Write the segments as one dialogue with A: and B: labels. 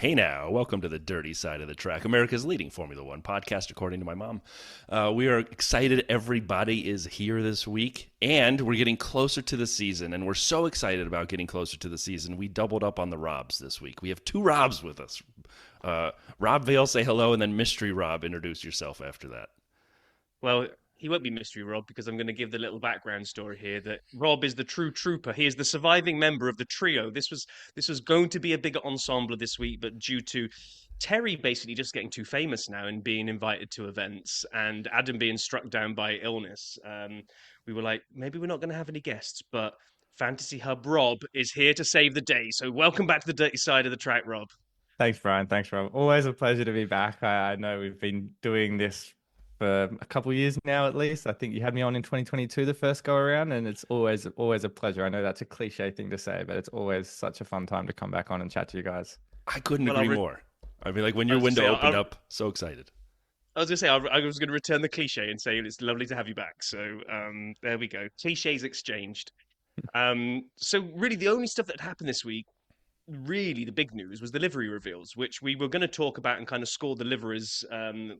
A: Hey now, welcome to the dirty side of the track, America's leading Formula One podcast, according to my mom. We are excited everybody is here this week, and we're getting closer to the season, and we're so excited about getting closer to the season. We doubled up on the Robs this week. We have two Robs with us. Rob Vale, say hello, and then Mystery Rob, introduce yourself after that.
B: Well, he won't be Mystery Rob because I'm going to give the little background story here that Rob is the true trooper. He is the surviving member of the trio. This was going to be a bigger ensemble this week, but due to Terry basically just getting too famous now and being invited to events, and Adam being struck down by illness, we were like, maybe we're not going to have any guests, but Fantasy Hub Rob is here to save the day. So welcome back to the dirty side of the track, Rob.
C: Thanks, Brian. Thanks, Rob. Always a pleasure to be back. I know we've been doing this for a couple of years now, at least. I think you had me on in 2022, the first go around, and it's always a pleasure. I know that's a cliche thing to say, but it's always such a fun time to come back on and chat to you guys.
A: I couldn't agree more. I mean, like when your window opened up, so excited.
B: I was going to say, I was going to return the cliche and say it's lovely to have you back. So there we go. Cliches exchanged. So really the only stuff that happened this week, really the big news was the livery reveals, which we were going to talk about and kind of score the liveries,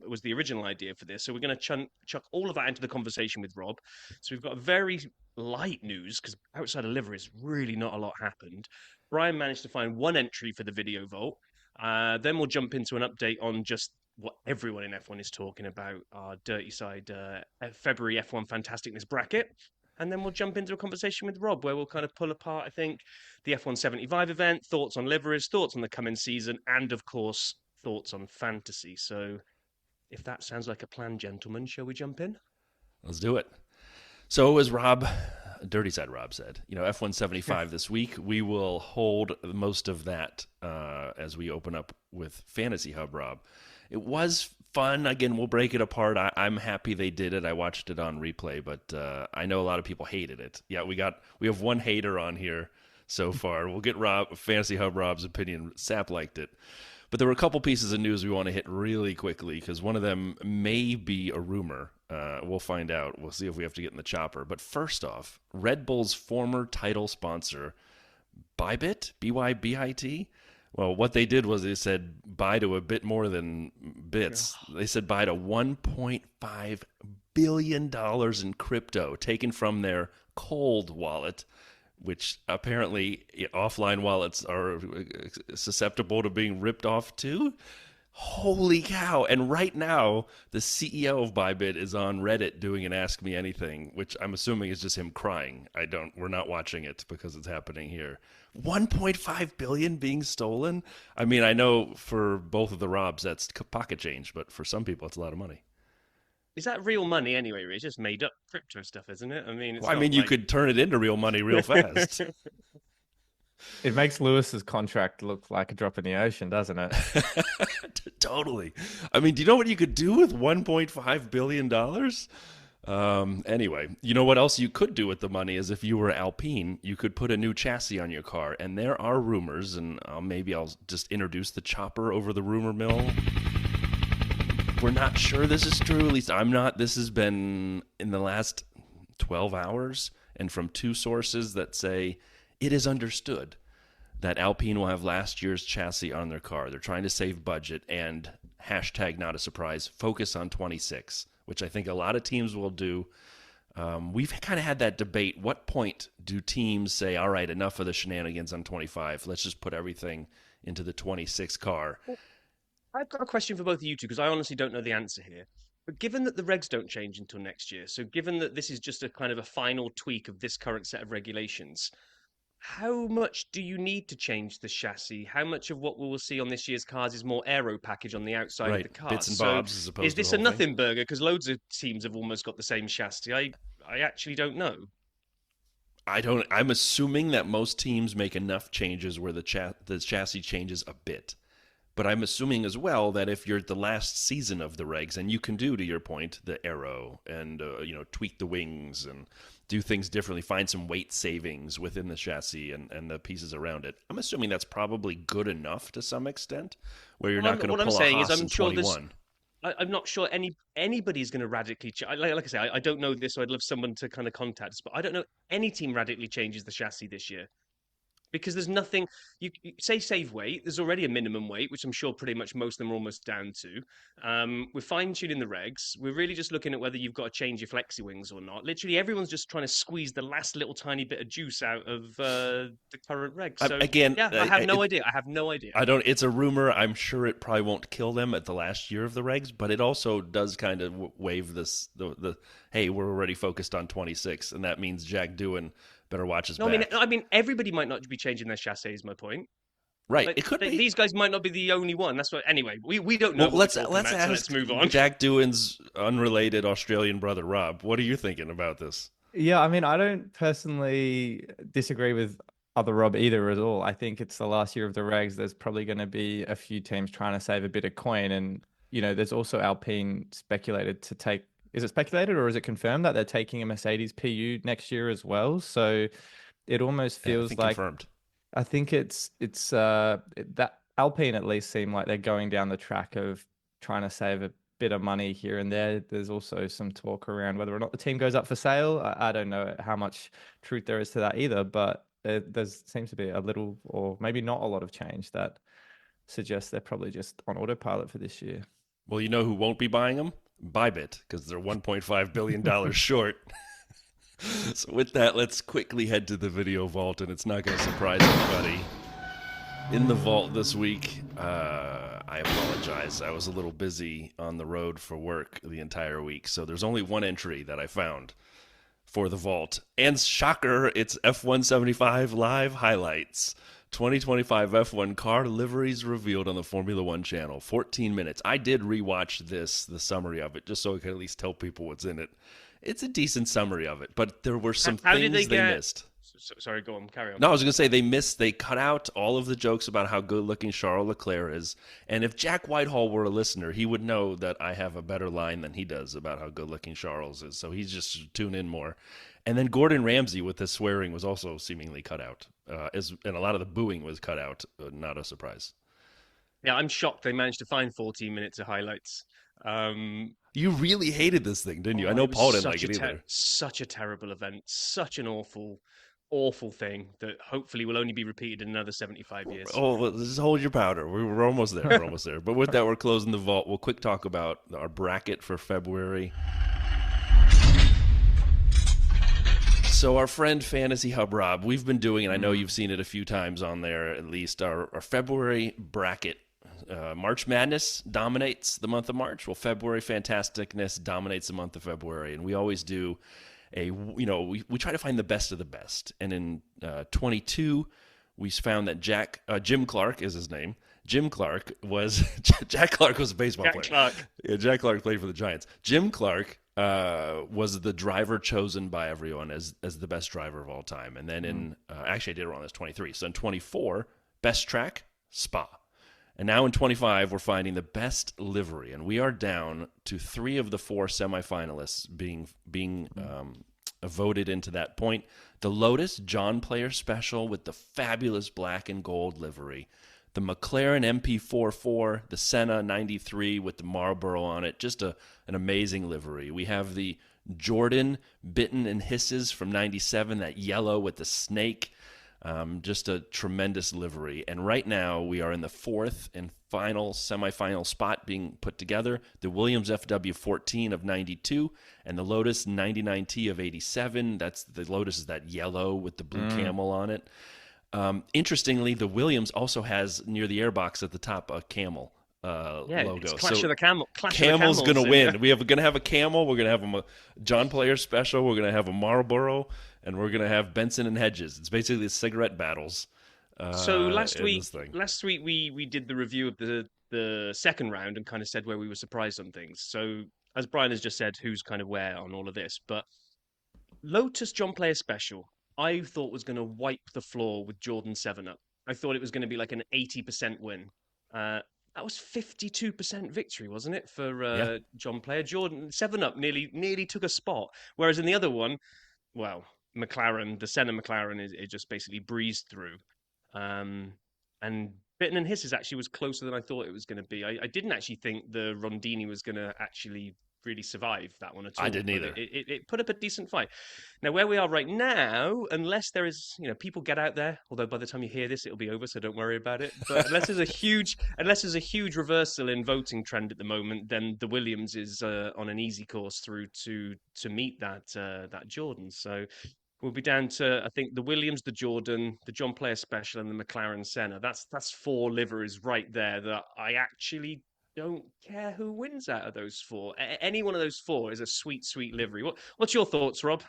B: was the original idea for this. So we're going to chuck all of that into the conversation with Rob. So we've got very light news because outside of liveries, really not a lot happened. Brian managed to find one entry for the video vault. Then we'll jump into an update on just what everyone in F1 is talking about, our dirty side February F1 Fantasticness bracket. And then we'll jump into a conversation with Rob where we'll kind of pull apart, I think, the F1 75 event, thoughts on liveries, thoughts on the coming season, and of course, thoughts on fantasy. So if that sounds like a plan, gentlemen, shall we jump in?
A: Let's do it. So as Rob, Dirty Side Rob said, F1 75 this week, we will hold most of that as we open up with Fantasy Hub, Rob. It was fun. Again, we'll break it apart. I'm happy they did it. I watched it on replay, but I know a lot of people hated it. Yeah, we have one hater on here so far. We'll get Fantasy Hub Rob's opinion. Sap liked it. But there were a couple pieces of news we want to hit really quickly because one of them may be a rumor. We'll find out. We'll see if we have to get in the chopper. But first off, Red Bull's former title sponsor, Bybit, B-Y-B-I-T. Well, what they did was they said buy to a bit more than bits. They said buy to $1.5 billion in crypto taken from their cold wallet, which apparently offline wallets are susceptible to being ripped off too. Holy cow. And right now, the CEO of Bybit is on Reddit doing an Ask Me Anything, which I'm assuming is just him crying. We're not watching it because it's happening here. 1.5 billion being stolen? I mean, I know for both of the Robs, that's pocket change, but for some people, it's a lot of money.
B: Is that real money anyway? It's just made up crypto stuff, isn't it? I mean,
A: you could turn it into real money real fast.
C: It makes Lewis's contract look like a drop in the ocean, doesn't it?
A: Totally. I mean, do you know what you could do with $1.5 billion? Anyway, you know what else you could do with the money is if you were Alpine, you could put a new chassis on your car. And there are rumors, and maybe I'll just introduce the chopper over the rumor mill. We're not sure this is true. At least I'm not. This has been in the last 12 hours and from two sources that say it is understood that Alpine will have last year's chassis on their car. They're trying to save budget and hashtag not a surprise, focus on 26, which I think a lot of teams will do. We've kind of had that debate. What point do teams say, all right, enough of the shenanigans on 25. Let's just put everything into the 26 car.
B: I've got a question for both of you two because I honestly don't know the answer here. But given that the regs don't change until next year, so given that this is just a kind of a final tweak of this current set of regulations, how much do you need to change the chassis? How much of what we will see on this year's cars is more aero package on the outside of the car?
A: Bits and bobs as opposed
B: is this
A: to
B: a nothing burger? Because loads of teams have almost got the same chassis. I actually don't know.
A: I'm assuming that most teams make enough changes where the chassis changes a bit. But I'm assuming as well that if you're at the last season of the regs, and you can do, to your point, the aero and tweak the wings and do things differently, find some weight savings within the chassis and the pieces around it. I'm assuming that's probably good enough to some extent, where you're not going to pull a Haas in 21.
B: I'm not sure anybody's going to radically change. Like I say, I don't know this, so I'd love someone to kind of contact us. But I don't know any team radically changes the chassis this year. because there's nothing. You say save weight. There's already a minimum weight, which I'm sure pretty much most of them are almost down to. We're fine tuning the regs. We're really just looking at whether you've got to change your flexi wings or not. Literally, everyone's just trying to squeeze the last little tiny bit of juice out of the current regs. So
A: Again,
B: yeah, I have no idea. I have no idea.
A: I don't. It's a rumor. I'm sure it probably won't kill them at the last year of the regs, but it also does kind of wave this. The hey, we're already focused on 26, and that means Jack Doohan better watch his
B: No,
A: back.
B: I mean, everybody might not be changing their chassis. Is my point.
A: Right,
B: Like,
A: it could be.
B: These guys might not be the only one. That's what. Anyway, we don't know.
A: Well,
B: what
A: let's
B: we're talking about, so
A: ask
B: let's move on.
A: Jack Doohan's unrelated Australian brother Rob. What are you thinking about this?
C: Yeah, I mean, I don't personally disagree with other Rob either at all. I think it's the last year of the regs. There's probably going to be a few teams trying to save a bit of coin. And, there's also Alpine speculated to take, is it speculated or is it confirmed that they're taking a Mercedes PU next year as well? So it almost
A: Yeah, I
C: feels
A: think
C: like,
A: confirmed.
C: I think that Alpine at least seem like they're going down the track of trying to save a bit of money here and there. There's also some talk around whether or not the team goes up for sale. I don't know how much truth there is to that either, but there seems to be a little, or maybe not a lot of change that suggests they're probably just on autopilot for this year.
A: Well, you know who won't be buying them? Bybit, because they're $1.5 billion short. So with that, let's quickly head to the video vault, and it's not going to surprise anybody. In the vault this week, I apologize. I was a little busy on the road for work the entire week, so there's only one entry that I found for the vault. And shocker, it's F175 live highlights. 2025 F1 car liveries revealed on the Formula One channel. 14 minutes. I did rewatch the summary of it, just so I could at least tell people what's in it. It's a decent summary of it, but there were some things they missed.
B: Sorry, go on, carry on.
A: No, I was going to say they cut out all of the jokes about how good-looking Charles Leclerc is. And if Jack Whitehall were a listener, he would know that I have a better line than he does about how good-looking Charles is. So he's just should tune in more. And then Gordon Ramsay with his swearing was also seemingly cut out. And a lot of the booing was cut out. Not a surprise.
B: Yeah, I'm shocked they managed to find 14 minutes of highlights.
A: You really hated this thing, didn't you? I know Paul didn't like it either.
B: Such a terrible event. Such an awful thing that hopefully will only be repeated in another 75 years.
A: Oh, well, just hold your powder. We're almost there. We're almost there. But with that, we're closing the vault. We'll quick talk about our bracket for February. So our friend Fantasy Hub Rob, we've been doing, and I know you've seen it a few times on there, at least, our February bracket. March Madness dominates the month of March. Well, February Fantasticness dominates the month of February. And we always do we try to find the best of the best. And in 22, we found that Jim Clark is his name. Jim Clark was Jack Clark was a baseball player.
B: Clark.
A: Yeah, Jack Clark played for the Giants. Jim Clark was the driver chosen by everyone as the best driver of all time. And then in actually I did it wrong. That's 23. So in 24, best track, Spa. And now in 25, we're finding the best livery, and we are down to 3 of the 4 semifinalists being voted into that point. The Lotus John Player Special with the fabulous black and gold livery. The McLaren MP44, the Senna 93 with the Marlboro on it, just an amazing livery. We have the Jordan Bitten and Hisses from 97, that yellow with the snake. Just a tremendous livery. And right now we are in the 4th and final semifinal spot being put together. The Williams FW14 of 92 and the Lotus 99T of 87. The Lotus is that yellow with the blue camel on it. Interestingly, the Williams also has near the airbox at the top a camel logo.
B: It's Clash of the Camel.
A: Camel's going to win. We're going to have a camel. We're going to have a John Player Special. We're going to have a Marlboro. And we're going to have Benson and Hedges. It's basically the cigarette battles.
B: So last week we did the review of the second round and kind of said where we were surprised on things. So as Brian has just said, who's kind of where on all of this. But Lotus John Player Special, I thought was going to wipe the floor with Jordan 7-Up. I thought it was going to be like an 80% win. That was 52% victory, wasn't it, for John Player? Jordan 7-Up nearly took a spot. Whereas in the other one, well, McLaren, the Senna McLaren, it just basically breezed through. And Bitten and Hisses actually was closer than I thought it was going to be. I didn't actually think the Rondini was going to actually really survive that one at all.
A: I didn't
B: but
A: either.
B: It put up a decent fight. Now, where we are right now, unless there is, people get out there. Although by the time you hear this, it'll be over, so don't worry about it. But unless there's a huge reversal in voting trend at the moment, then the Williams is on an easy course through to meet that Jordan. So we'll be down to, I think, the Williams, the Jordan, the John Player Special, and the McLaren Senna. That's 4 liveries right there that I actually don't care who wins out of those 4. Any one of those 4 is a sweet, sweet livery. What's your thoughts, Rob? What's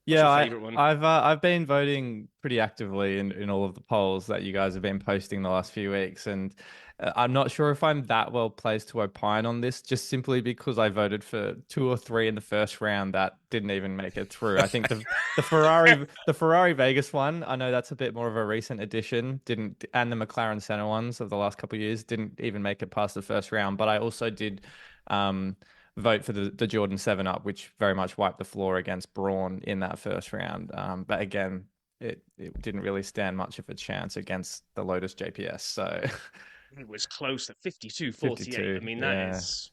C: Yeah,
B: your favorite one?
C: I've been voting pretty actively in all of the polls that you guys have been posting the last few weeks, and I'm not sure if I'm that well placed to opine on this, just simply because I voted for 2 or 3 in the first round that didn't even make it through. I think the Ferrari Vegas one, I know that's a bit more of a recent addition, didn't, and the McLaren Senna ones of the last couple of years didn't even make it past the first round. But I also did. Vote for the Jordan 7 Up, which very much wiped the floor against Braun in that first round. But again, it didn't really stand much of a chance against the Lotus JPS. So
B: it was close at 52-48.
C: 52,
B: I mean,
C: yeah.
B: that is.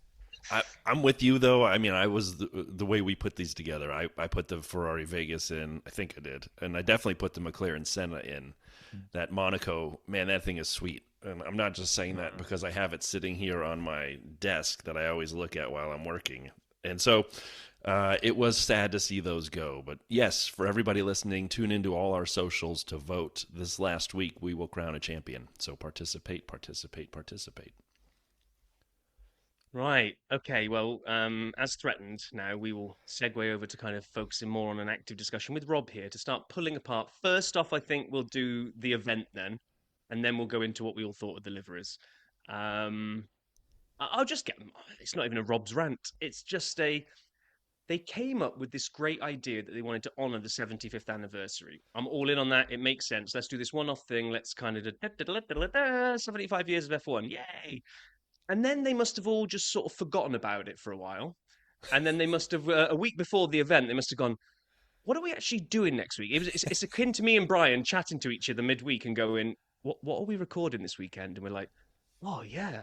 A: I'm with you though. I mean, I was the way we put these together. I put the Ferrari Vegas in. I think I did, and I definitely put the McLaren Senna in. That Monaco, man, that thing is sweet. And I'm not just saying that because I have it sitting here on my desk that I always look at while I'm working. And so it was sad to see those go. But yes, for everybody listening, tune into all our socials to vote. This last week, we will crown a champion. So participate, participate, participate.
B: Right. Okay. Well, as threatened, now we will segue over to kind of focusing more on an active discussion with Rob here to start pulling apart. First off, I think we'll do the event then, and then we'll go into what we all thought of the liveries. I'll just get. It's not even a Rob's rant. It's just they came up with this great idea that they wanted to honor the 75th anniversary. I'm all in on that. It makes sense. Let's do this one-off thing. Let's kind of 75 years of F1. Yay! And then they must have all just sort of forgotten about it for a while. And then they must have, a week before the event, they must have gone, what are we actually doing next week? It's akin to me and Brian chatting to each other midweek and going, what are we recording this weekend? And we're like, oh, yeah.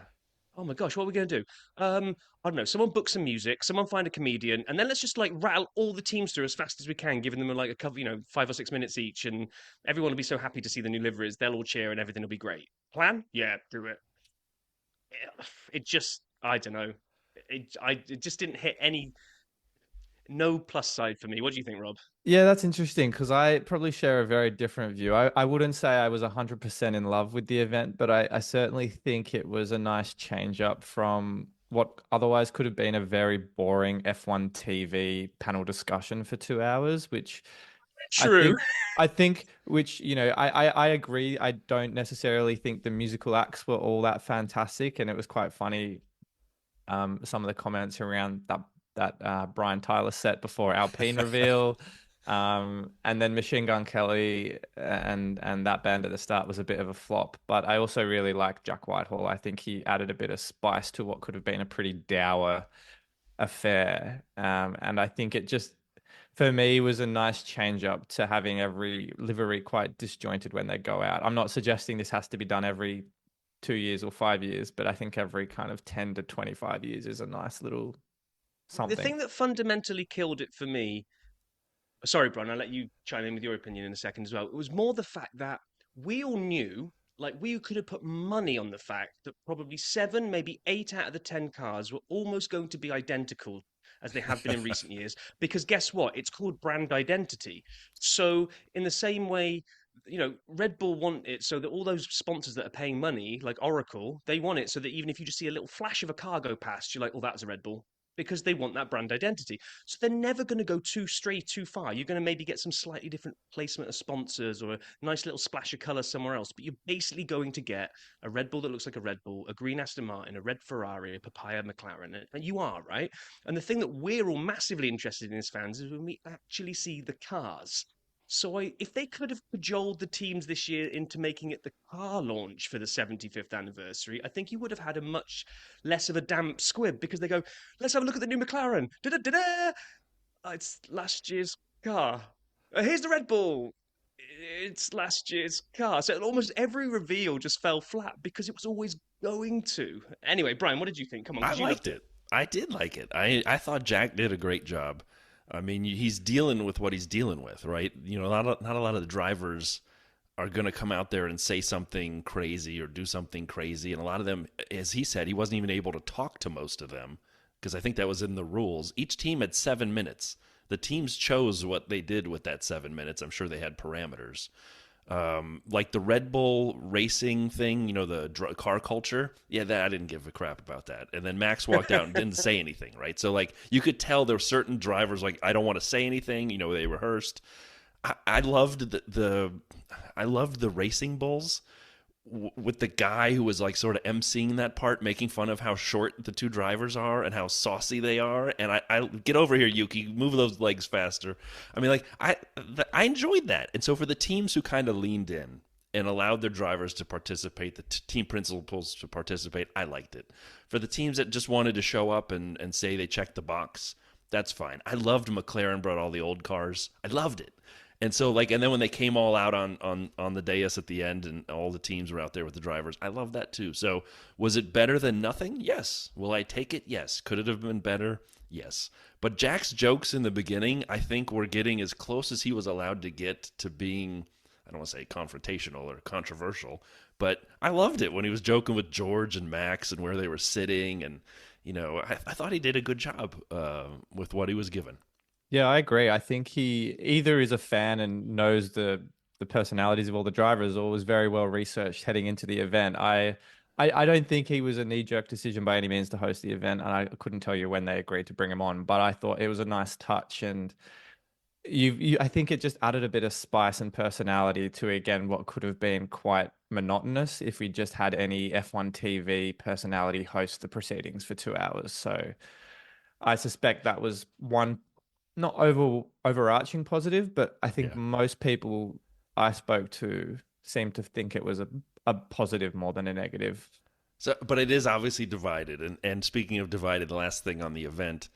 B: Oh my gosh, what are we going to do? I don't know. Someone book some music, someone find a comedian, and then let's just like rattle all the teams through as fast as we can, giving them like a couple, 5 or 6 minutes each, and everyone will be so happy to see the new liveries. They'll all cheer and everything will be great. Plan? Yeah, do it. It just, I don't know. It just didn't hit no plus side for me. What do you think, Rob?
C: Yeah, that's interesting because I probably share a very different view. I wouldn't say I was 100% in love with the event, but I certainly think it was a nice change up from what otherwise could have been a very boring F1 TV panel discussion for 2 hours, which
B: True.
C: I think, which, I agree. I don't necessarily think the musical acts were all that fantastic, and it was quite funny. Some of the comments around that Brian Tyler set before Alpine reveal, and then Machine Gun Kelly and that band at the start was a bit of a flop. But I also really like Jack Whitehall. I think he added a bit of spice to what could have been a pretty dour affair, and I think it just, for me, was a nice change up to having every livery quite disjointed when they go out. I'm not suggesting this has to be done every 2 years or 5 years, but I think every kind of 10 to 25 years is a nice little something.
B: The thing that fundamentally killed it for me, sorry, Brian, I'll let you chime in with your opinion in a second as well. It was more the fact that we all knew, like we could have put money on the fact that probably 7, maybe 8 out of the 10 cars were almost going to be identical as they have been in recent years. Because guess what? It's called brand identity. So in the same way, Red Bull want it so that all those sponsors that are paying money, like Oracle, they want it so that even if you just see a little flash of a car go past, you're like, oh, that's a Red Bull. Because they want that brand identity. So they're never going to go too far. You're going to maybe get some slightly different placement of sponsors or a nice little splash of colour somewhere else. But you're basically going to get a Red Bull that looks like a Red Bull, a green Aston Martin, a red Ferrari, a papaya McLaren. And you are, right? And the thing that we're all massively interested in as fans is when we actually see the cars. So if they could have cajoled the teams this year into making it the car launch for the 75th anniversary, I think you would have had a much less of a damp squib because they go, let's have a look at the new McLaren. Da-da-da-da! It's last year's car. Here's the Red Bull. It's last year's car. So almost every reveal just fell flat because it was always going to. Anyway, Brian, what did you think? Come on.
A: I liked it. I did like it. I thought Jack did a great job. I mean, he's dealing with what he's dealing with, right? You know, not a lot of the drivers are going to come out there and say something crazy or do something crazy. And a lot of them, as he said, he wasn't even able to talk to most of them because I think that was in the rules. Each team had 7 minutes. The teams chose what they did with that 7 minutes. I'm sure they had parameters. Like the Red Bull racing thing, you know, the car culture. Yeah, that I didn't give a crap about that. And then Max walked out and didn't say anything, right? So like you could tell there were certain drivers like I don't want to say anything. You know, they rehearsed. I loved I loved the racing bulls with the guy who was like sort of emceeing that part, making fun of how short the two drivers are and how saucy they are. And I get over here, Yuki, move those legs faster. I mean, like I enjoyed that. And so for the teams who kind of leaned in and allowed their drivers to participate, the team principals to participate, I liked it. For the teams that just wanted to show up and say they checked the box, that's fine. I loved McLaren brought all the old cars. I loved it. And so, like, and then when they came all out on the dais at the end, and all the teams were out there with the drivers, I love that too. So, was it better than nothing? Yes. Will I take it? Yes. Could it have been better? Yes. But Jack's jokes in the beginning, I think, were getting as close as he was allowed to get to being, I don't want to say confrontational or controversial, but I loved it when he was joking with George and Max and where they were sitting, and you know, I thought he did a good job with what he was given.
C: Yeah, I agree. I think he either is a fan and knows the personalities of all the drivers, or was very well researched heading into the event. I don't think he was a knee-jerk decision by any means to host the event, and I couldn't tell you when they agreed to bring him on, but I thought it was a nice touch, and I think it just added a bit of spice and personality to again what could have been quite monotonous if we just had any F1 TV personality host the proceedings for 2 hours. So I suspect that was one not overarching positive, but I think
A: Yeah.
C: most people I spoke to seemed to think it was a positive more than a negative.
A: So, but it is obviously divided. And speaking of divided, the last thing on the event,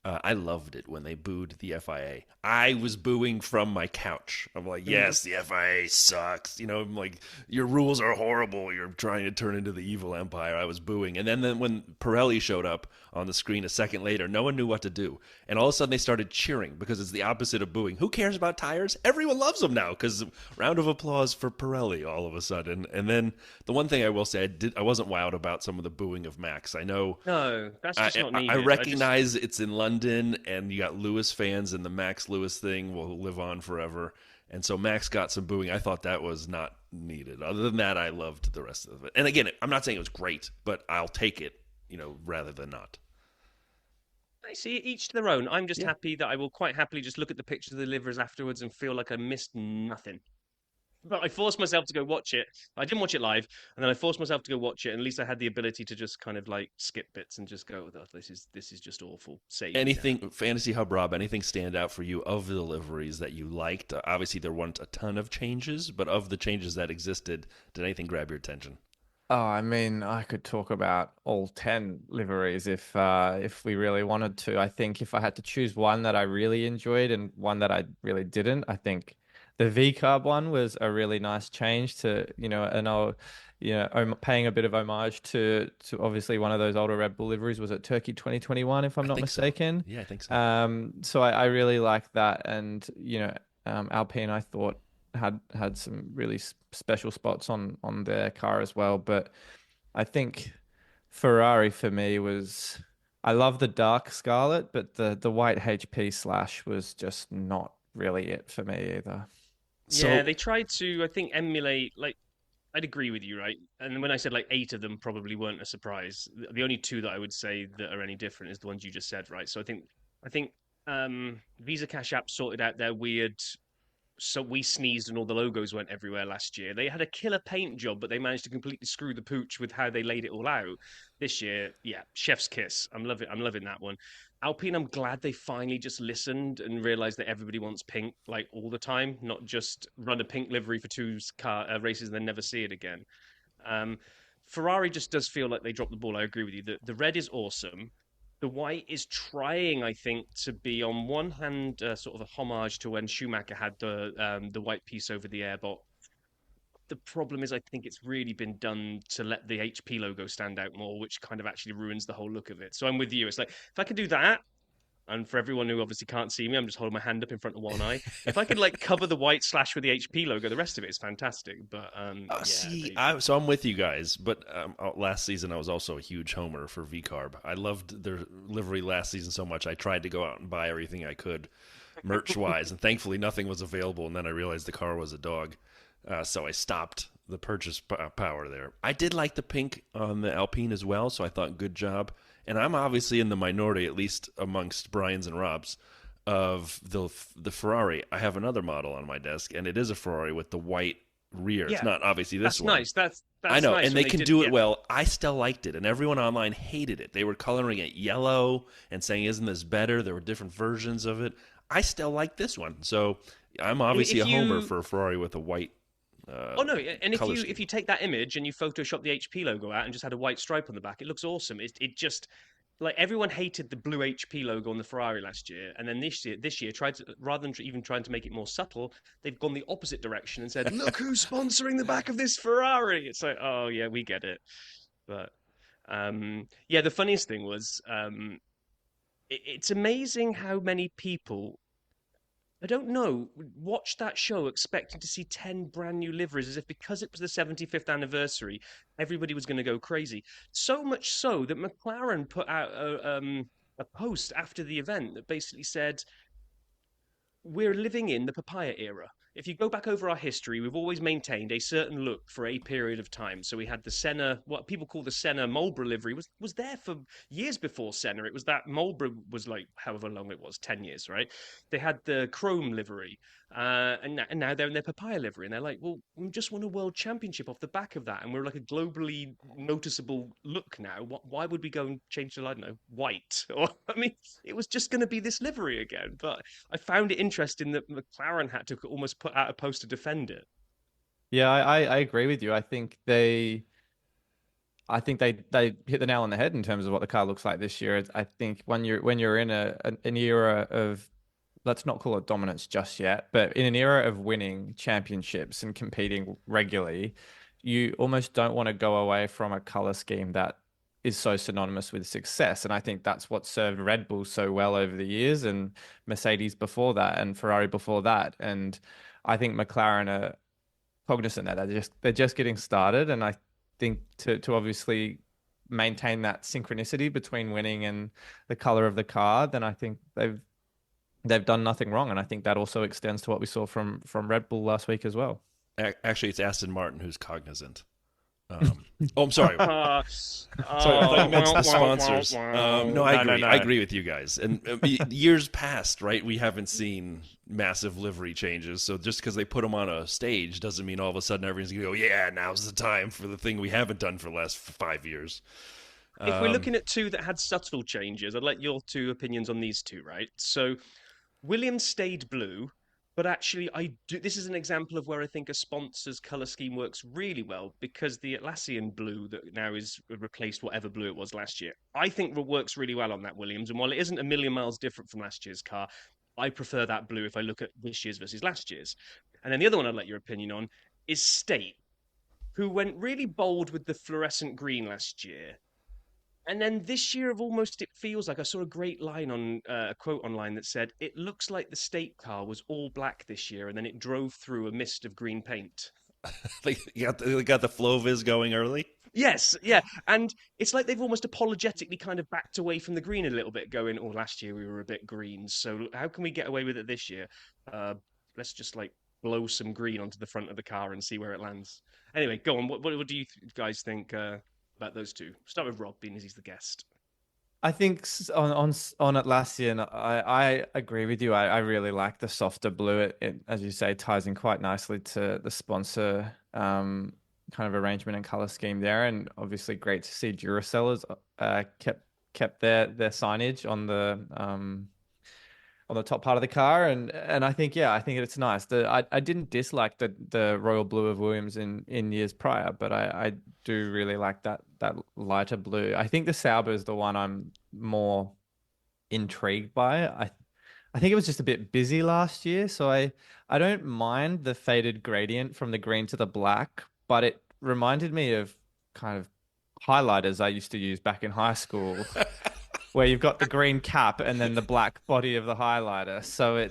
A: I loved it when they booed the FIA. I was booing from my couch. I'm like, yes, the FIA sucks. You know, I'm like, your rules are horrible. You're trying to turn into the evil empire. I was booing. And then when Pirelli showed up on the screen a second later, no one knew what to do. And all of a sudden they started cheering because it's the opposite of booing. Who cares about tires? Everyone loves them now because round of applause for Pirelli all of a sudden. And then the one thing I will say, I wasn't wowed about some of the booing of Max. I know
B: No, that's just not needed.
A: I recognize it's in London, and you got Lewis fans, and the Max Lewis thing will live on forever. And so Max got some booing. I thought that was not needed. Other than that, I loved the rest of it. And again, I'm not saying it was great, but I'll take it, you know, rather than not.
B: I see each to their own. I'm just happy that I will quite happily just look at the pictures of the livers afterwards and feel like I missed nothing. But I forced myself to go watch it. I didn't watch it live, and then I forced myself to go watch it. And at least I had the ability to just kind of like skip bits and just go, oh, this is just awful. Save
A: Anything, Fantasy Hub Rob, anything stand out for you of the deliveries that you liked? Obviously, there weren't a ton of changes, but of the changes that existed, did anything grab your attention?
C: Oh, I mean, I could talk about all 10 liveries if we really wanted to. I think if I had to choose one that I really enjoyed and one that I really didn't, I think the V carb one was a really nice change to, and paying a bit of homage to obviously one of those older Red Bull liveries. Was it Turkey 2021, if I'm
A: I
C: not
A: think so.
C: mistaken?
A: Yeah, I think so.
C: So I really like that, and Alpine I thought had some really special spots on their car as well. But I think Ferrari for me was, I love the dark scarlet, but the white HP slash was just not really it for me either.
B: Yeah,
A: So
B: they tried to, I think, emulate. Like, I'd agree with you, right? And when I said like 8 of them probably weren't a surprise. The only 2 that I would say that are any different is the ones you just said, right? So I think Visa Cash App sorted out their weird. So we sneezed and all the logos went everywhere last year. They had a killer paint job, but they managed to completely screw the pooch with how they laid it all out. This year, yeah, chef's kiss. I'm loving that one. Alpine, I'm glad they finally just listened and realized that everybody wants pink like all the time, not just run a pink livery for 2 car races and then never see it again. Um, Ferrari just does feel like they dropped the ball. I agree with you. The red is awesome. The white is trying, I think, to be on one hand sort of a homage to when Schumacher had the white piece over the airbox The problem is, I think it's really been done to let the HP logo stand out more, which kind of actually ruins the whole look of it. So I'm with you. It's like if I could do that, and for everyone who obviously can't see me, I'm just holding my hand up in front of one eye. If I could like cover the white slash with the HP logo, the rest of it is fantastic. But yeah,
A: So I'm with you guys, but last season I was also a huge homer for VCarb. I loved their livery last season so much. I tried to go out and buy everything I could, merch wise, and thankfully nothing was available. And then I realized the car was a dog, so I stopped the purchase power there. I did like the pink on the Alpine as well, so I thought good job. And I'm obviously in the minority, at least amongst Brian's and Rob's, of the Ferrari. I have another model on my desk, and it is a Ferrari with the white rear.
B: yeah,
A: It's not obviously this
B: that's
A: one.
B: nice. That's
A: I know,
B: nice
A: and
B: when
A: they can
B: did,
A: do it
B: yeah.
A: well. I still liked it, and everyone online hated it. They were coloring it yellow and saying, "Isn't this better?" There were different versions of it. I still like this one, so I'm obviously
B: If
A: a homer
B: you
A: for a Ferrari with a white.
B: Oh no! And
A: color
B: if you take that image and you Photoshop the HP logo out and just had a white stripe on the back, it looks awesome. It just like everyone hated the blue HP logo on the Ferrari last year, and then this year tried to, rather than even trying to make it more subtle, they've gone the opposite direction and said, "Look who's sponsoring the back of this Ferrari." It's like, oh yeah, we get it. But yeah, the funniest thing was it's amazing how many people, I don't know, watched that show expecting to see 10 brand new liveries as if because it was the 75th anniversary, everybody was going to go crazy. So much so that McLaren put out a post after the event that basically said, we're living in the papaya era. If you go back over our history, we've always maintained a certain look for a period of time. So we had the Senna, what people call the Senna Marlboro livery, was there for years before Senna. It was that Marlboro was like however long it was, 10 years, right? They had the Chrome livery, and now they're in their papaya livery, and they're like, well, we just won a world championship off the back of that, and we're like a globally noticeable look now. Why would we go and change to, I don't know, white? Or I mean, it was just going to be this livery again, but I found it interesting that McLaren had to almost put out a post to defend it.
C: Yeah, I agree with you. I think they hit the nail on the head in terms of what the car looks like this year. I think when you're in an era of, let's not call it dominance just yet, but in an era of winning championships and competing regularly, you almost don't want to go away from a color scheme that is so synonymous with success. And I think that's what served Red Bull so well over the years, and Mercedes before that, and Ferrari before that. And I think McLaren are cognizant that they're just getting started. And I think to obviously maintain that synchronicity between winning and the color of the car, then I think they've done nothing wrong. And I think that also extends to what we saw from Red Bull last week as well.
A: Actually, it's Aston Martin who's cognizant. I'm sorry. Sorry, I thought you meant the sponsors. No, I agree. I agree with you guys. And years past, right? We haven't seen massive livery changes. So just because they put them on a stage doesn't mean all of a sudden everyone's going to go, yeah, now's the time for the thing we haven't done for the last 5 years.
B: If we're looking at two that had subtle changes, I'd like your two opinions on these two, right? So Williams stayed blue, but actually, this is an example of where I think a sponsor's color scheme works really well, because the Atlassian blue that now is replaced whatever blue it was last year, I think works really well on that Williams. And while it isn't a million miles different from last year's car, I prefer that blue if I look at this year's versus last year's. And then the other one I'd like your opinion on is State, who went really bold with the fluorescent green last year. And then this year, of almost, it feels like I saw a great line on a quote online that said, "It looks like the state car was all black this year, and then it drove through a mist of green paint."
A: They got the Floviz going early.
B: Yes, yeah, and it's like they've almost apologetically kind of backed away from the green a little bit, going, "Oh, last year we were a bit green, so how can we get away with it this year? Let's just like blow some green onto the front of the car and see where it lands." Anyway, go on. What do you guys think about those two? Start with Rob, being as he's the guest.
C: I think on Atlassian, I agree with you. I really like the softer blue. It, as you say, ties in quite nicely to the sponsor kind of arrangement and color scheme there. And obviously, great to see Duracell has kept their signage on the top part of the car. And I think it's nice. I didn't dislike the royal blue of Williams in years prior, but I do really like that lighter blue. I think the Sauber is the one I'm more intrigued by. I think it was just a bit busy last year, so I don't mind the faded gradient from the green to the black, but it reminded me of kind of highlighters I used to use back in high school, where you've got the green cap and then the black body of the highlighter. So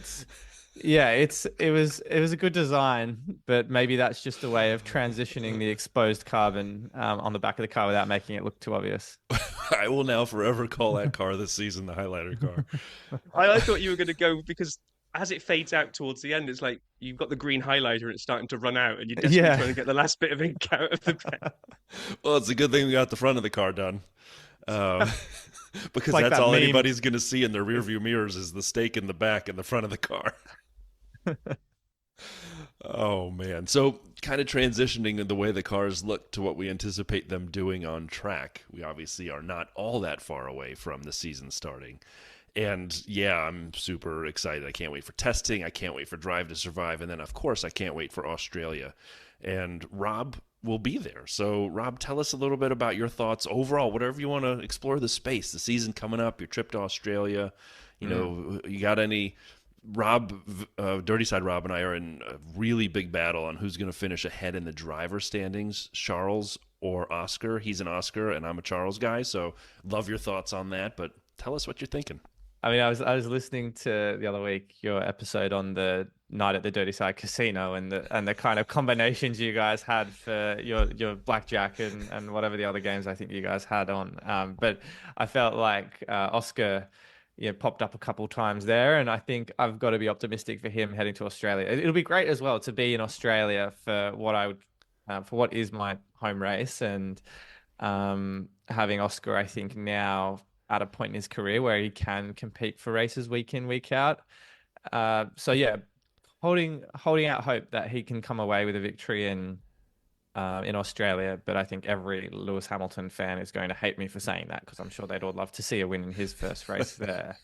C: yeah, it was a good design, but maybe that's just a way of transitioning the exposed carbon on the back of the car without making it look too obvious.
A: I will now forever call that car this season the highlighter car.
B: I thought you were going to go because as it fades out towards the end, it's like you've got the green highlighter and it's starting to run out, and you're desperately
C: Yeah.
B: trying to get the last bit of ink out of the pen.
A: Well, it's a good thing we got the front of the car done. Um, because
C: Like
A: that's
C: that
A: all
C: meme.
A: anybody's going to see in their rearview mirrors is the stake in the back and the front of the car. Oh, man. So kind of transitioning in the way the cars look to what we anticipate them doing on track. We obviously are not all that far away from the season starting. And yeah, I'm super excited. I can't wait for testing. I can't wait for Drive to Survive. And then, of course, I can't wait for Australia. And Rob will be there. So, Rob, tell us a little bit about your thoughts overall, whatever you want to explore the space, the season coming up, your trip to Australia. You know, you got any. Rob, Dirty Side Rob and I are in a really big battle on who's going to finish ahead in the driver standings, Charles or Oscar. He's an Oscar and I'm a Charles guy. So, love your thoughts on that. But tell us what you're thinking.
C: I mean, I was listening to the other week your episode on the night at the Dirty Side Casino and the kind of combinations you guys had for your blackjack and whatever the other games I think you guys had on. But I felt like Oscar, popped up a couple times there, and I think I've got to be optimistic for him heading to Australia. It'll be great as well to be in Australia for what is my home race, and having Oscar, I think now at a point in his career where he can compete for races week in, week out. So yeah, holding out hope that he can come away with a victory in Australia. But I think every Lewis Hamilton fan is going to hate me for saying that because I'm sure they'd all love to see a win in his first race there.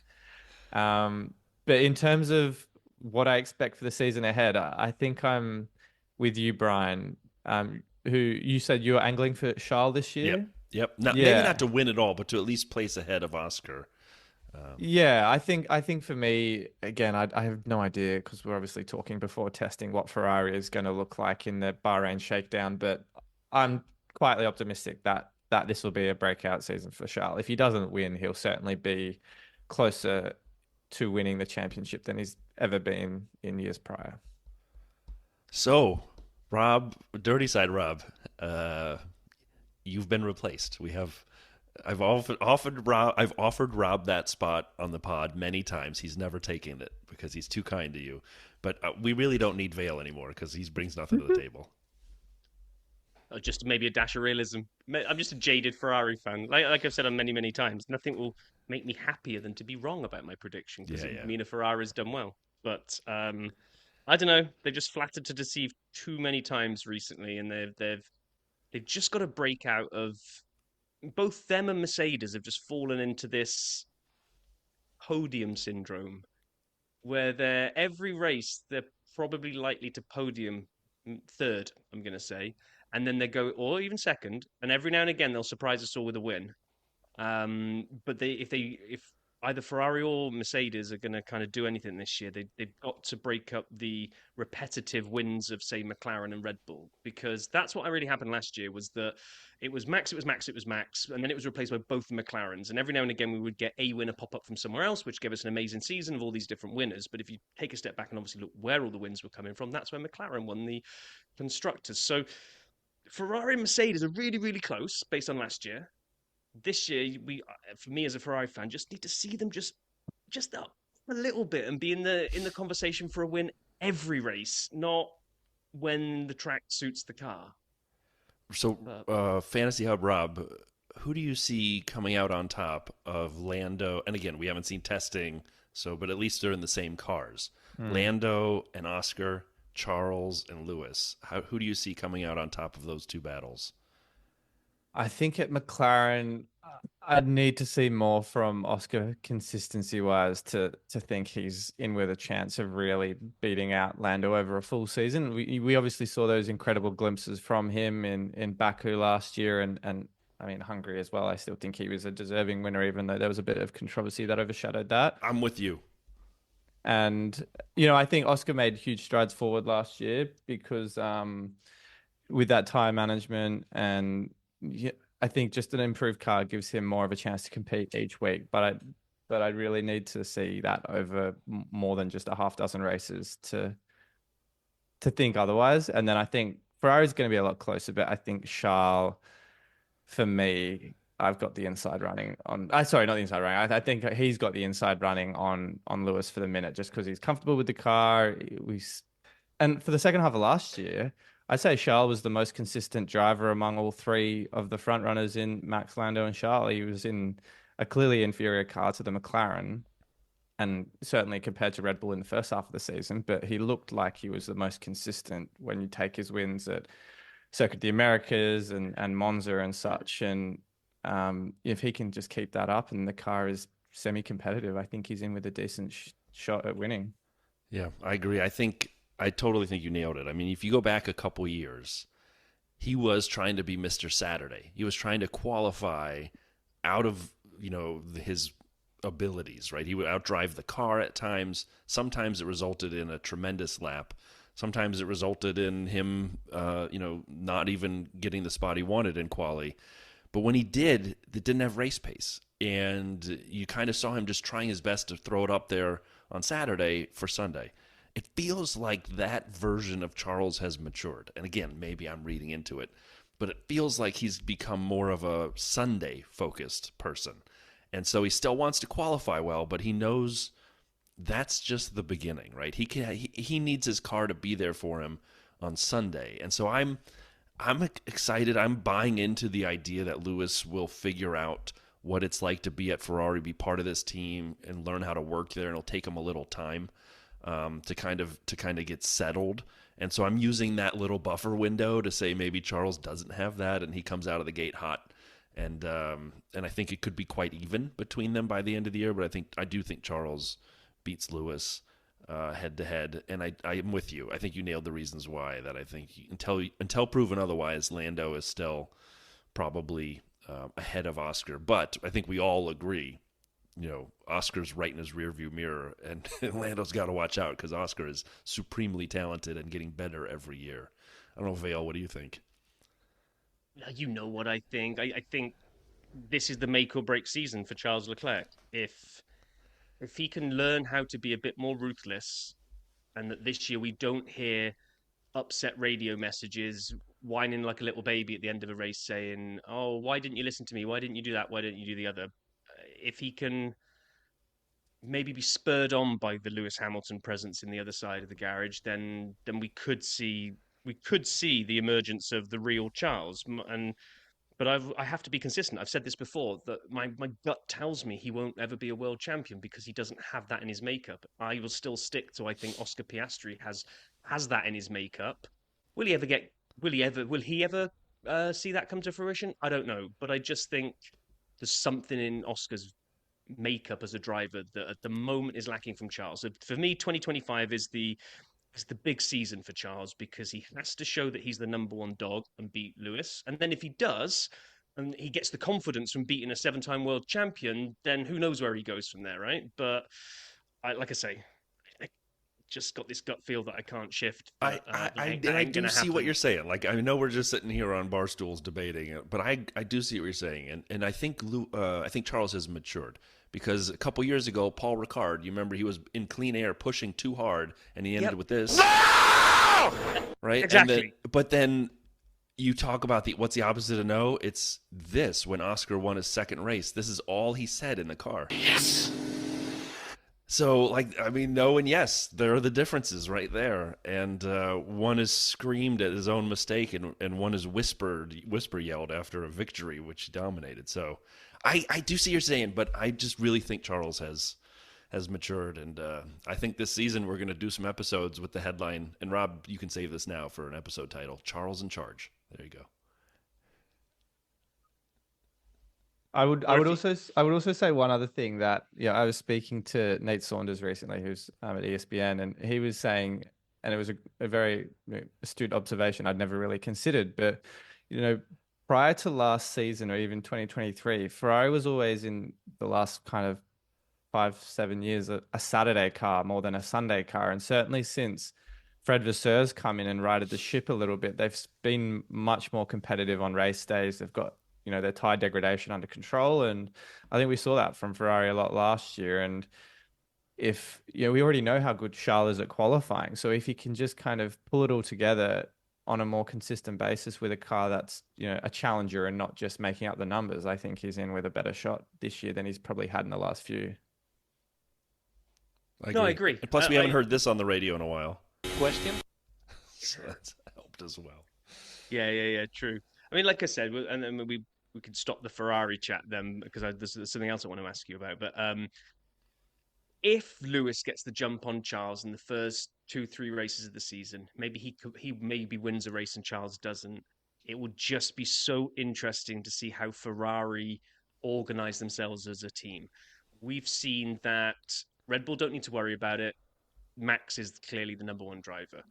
C: But in terms of what I expect for the season ahead, I think I'm with you, Brian. Who you said you were angling for Charles this year?
A: Yep. Maybe
C: Yeah.
A: not to win it all, but to at least place ahead of Oscar.
C: Yeah, I think for me, again, I have no idea because we're obviously talking before testing what Ferrari is going to look like in the Bahrain shakedown, but I'm quietly optimistic that this will be a breakout season for Charles. If he doesn't win, he'll certainly be closer to winning the championship than he's ever been in years prior.
A: So, Rob, Dirty Side Rob, you've been replaced. I've offered Rob that spot on the pod many times. He's never taken it because he's too kind to you. But we really don't need Vale anymore because he brings nothing to the table.
B: Just maybe a dash of realism. I'm just a jaded Ferrari fan. Like I've said on many, many times, nothing will make me happier than to be wrong about my prediction because it would mean a Ferrari's done well. But I don't know. They've just flattered to deceive too many times recently, and they've just got to break out of. Both them and Mercedes have just fallen into this podium syndrome where every race they're probably likely to podium third, I'm going to say, and then they go or even second, and every now and again they'll surprise us all with a win. But if either Ferrari or Mercedes are going to kind of do anything this year, they've got to break up the repetitive wins of, say, McLaren and Red Bull, because that's what really happened last year was that it was Max, and then it was replaced by both the McLarens. And every now and again, we would get a winner pop up from somewhere else, which gave us an amazing season of all these different winners. But if you take a step back and obviously look where all the wins were coming from, that's where McLaren won the constructors. So Ferrari and Mercedes are really, really close based on last year. This year, for me as a Ferrari fan, just need to see them just up a little bit and be in the conversation for a win every race, not when the track suits the car.
A: So, Fantasy Hub Rob, who do you see coming out on top of Lando? And again, we haven't seen testing, but at least they're in the same cars. Lando and Oscar, Charles and Lewis. Who do you see coming out on top of those two battles?
C: I think at McLaren, I'd need to see more from Oscar consistency-wise to think he's in with a chance of really beating out Lando over a full season. We obviously saw those incredible glimpses from him in Baku last year and I mean Hungary as well. I still think he was a deserving winner, even though there was a bit of controversy that overshadowed that.
A: I'm with you.
C: And, I think Oscar made huge strides forward last year because with that tire management and I think just an improved car gives him more of a chance to compete each week. But I really need to see that over more than just a half dozen races to think otherwise. And then I think Ferrari's going to be a lot closer, but I think Charles, for me, I've got the inside running on. Sorry, not the inside running. I think he's got the inside running on Lewis for the minute, just because he's comfortable with the car. And for the second half of last year, I'd say Charles was the most consistent driver among all three of the front runners in Max, Lando, and Charles. He was in a clearly inferior car to the McLaren, and certainly compared to Red Bull in the first half of the season, but he looked like he was the most consistent when you take his wins at Circuit the Americas and Monza and such. And if he can just keep that up and the car is semi-competitive, I think he's in with a decent shot at winning.
A: Yeah, I agree. I totally think you nailed it. I mean, if you go back a couple years, he was trying to be Mr. Saturday. He was trying to qualify out of, his abilities, right? He would outdrive the car at times. Sometimes it resulted in a tremendous lap. Sometimes it resulted in him, not even getting the spot he wanted in quali. But when he did, it didn't have race pace. And you kind of saw him just trying his best to throw it up there on Saturday for Sunday. It feels like that version of Charles has matured. And again, maybe I'm reading into it, but it feels like he's become more of a Sunday-focused person. And so he still wants to qualify well, but he knows that's just the beginning, right? He needs his car to be there for him on Sunday. And so I'm excited. I'm buying into the idea that Lewis will figure out what it's like to be at Ferrari, be part of this team, and learn how to work there. And it'll take him a little time to kind of get settled. And so I'm using that little buffer window to say maybe Charles doesn't have that, and he comes out of the gate hot. And I think it could be quite even between them by the end of the year. But I do think Charles beats Lewis head to head, and I am with you. I think you nailed the reasons why. That I think until proven otherwise, Lando is still probably ahead of Oscar. But I think we all agree, Oscar's right in his rearview mirror, and Lando's got to watch out because Oscar is supremely talented and getting better every year. I don't know, Vale, what do you think?
B: You know what I think. I think this is the make or break season for Charles Leclerc. If he can learn how to be a bit more ruthless, and that this year we don't hear upset radio messages, whining like a little baby at the end of a race saying, "Oh, why didn't you listen to me? Why didn't you do that? Why didn't you do the other?" If he can maybe be spurred on by the Lewis Hamilton presence in the other side of the garage, then we could see the emergence of the real Charles. But I have to be consistent. I've said this before, that my gut tells me he won't ever be a world champion because he doesn't have that in his makeup. I will still stick to, I think Oscar Piastri has that in his makeup. Will he ever see that come to fruition? I don't know. But I just think there's something in Oscar's makeup as a driver that at the moment is lacking from Charles. So for me, 2025 is the big season for Charles because he has to show that he's the number one dog and beat Lewis. And then if he does, and he gets the confidence from beating a 7-time world champion, then who knows where he goes from there, right? But like I say, I just got this gut feel that I can't shift. But,
A: I do see what you're saying. Like, I know we're just sitting here on bar stools debating it, but I do see what you're saying. And I think Charles has matured. Because a couple years ago, Paul Ricard, you remember he was in clean air pushing too hard, and he ended with this. No! Right?
B: Exactly.
A: But then you talk about what's the opposite of no? It's this, when Oscar won his second race. This is all he said in the car.
B: Yes!
A: So, no and yes, there are the differences right there. And one is screamed at his own mistake, and one is whisper yelled after a victory, which he dominated. So I do see what you're saying, but I just really think Charles has matured. And I think this season we're going to do some episodes with the headline. And Rob, you can save this now for an episode title, Charles in Charge. There you go.
C: I would also say one other thing that I was speaking to Nate Saunders recently, who's at ESPN, and he was saying, and it was a very astute observation I'd never really considered, but prior to last season or even 2023, Ferrari was always in the last kind of 5, 7 years a Saturday car more than a Sunday car. And certainly since Fred Vasseur's come in and righted the ship a little bit, they've been much more competitive on race days. They've got, their tire degradation under control. And I think we saw that from Ferrari a lot last year. And if, we already know how good Charles is at qualifying. So if he can just kind of pull it all together on a more consistent basis with a car that's, a challenger and not just making up the numbers, I think he's in with a better shot this year than he's probably had in the last few.
B: I agree.
A: And plus, we haven't heard this on the radio in a while.
D: Question?
A: So that's helped as well.
B: Yeah, true. I mean, like I said, and then we could stop the Ferrari chat then, because there's something else I want to ask you about. But if Lewis gets the jump on Charles in the first 2-3 races of the season, maybe he maybe wins a race and Charles doesn't. It would just be so interesting to see how Ferrari organize themselves as a team. We've seen that Red Bull don't need to worry about it. Max is clearly the number one driver.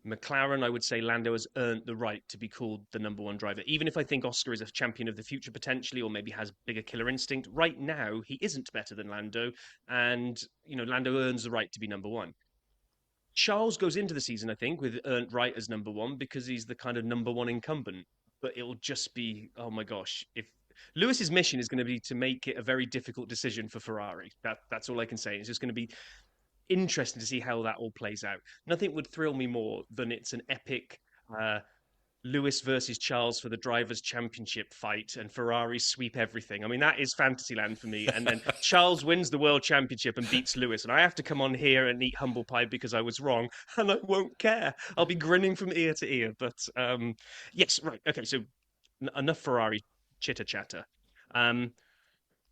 B: McLaren, I would say Lando has earned the right to be called the number one driver. Even if I think Oscar is a champion of the future potentially, or maybe has bigger killer instinct, right now he isn't better than Lando. And, Lando earns the right to be number one. Charles goes into the season, I think, with earned right as number one because he's the kind of number one incumbent. But it'll just be, oh my gosh, if Lewis's mission is going to be to make it a very difficult decision for Ferrari. That's all I can say. It's just going to be interesting to see how that all plays out. Nothing would thrill me more than it's an epic Lewis versus Charles for the Drivers' Championship fight and Ferrari sweep everything. I mean, that is Fantasyland for me. And then Charles wins the World Championship and beats Lewis. And I have to come on here and eat humble pie because I was wrong. And I won't care. I'll be grinning from ear to ear. But yes, right. Okay, so enough Ferrari chitter-chatter.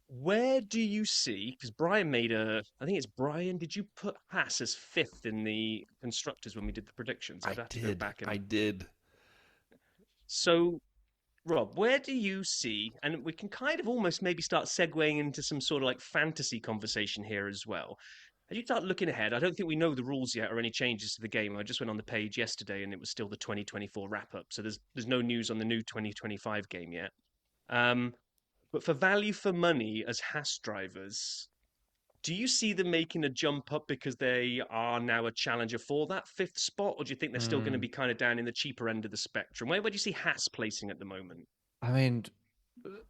B: Where do you see, because Brian I think it's Brian, did you put Haas as fifth in the constructors when we did the predictions?
A: I did.
B: So, Rob, where do you see, and we can kind of almost maybe start segueing into some sort of like fantasy conversation here as well. As you start looking ahead, I don't think we know the rules yet or any changes to the game. I just went on the page yesterday and it was still the 2024 wrap-up. So there's no news on the new 2025 game yet. But for value for money as Haas drivers, do you see them making a jump up because they are now a challenger for that fifth spot? Or do you think they're still going to be kind of down in the cheaper end of the spectrum? Where do you see Haas placing at the moment?
C: I mean,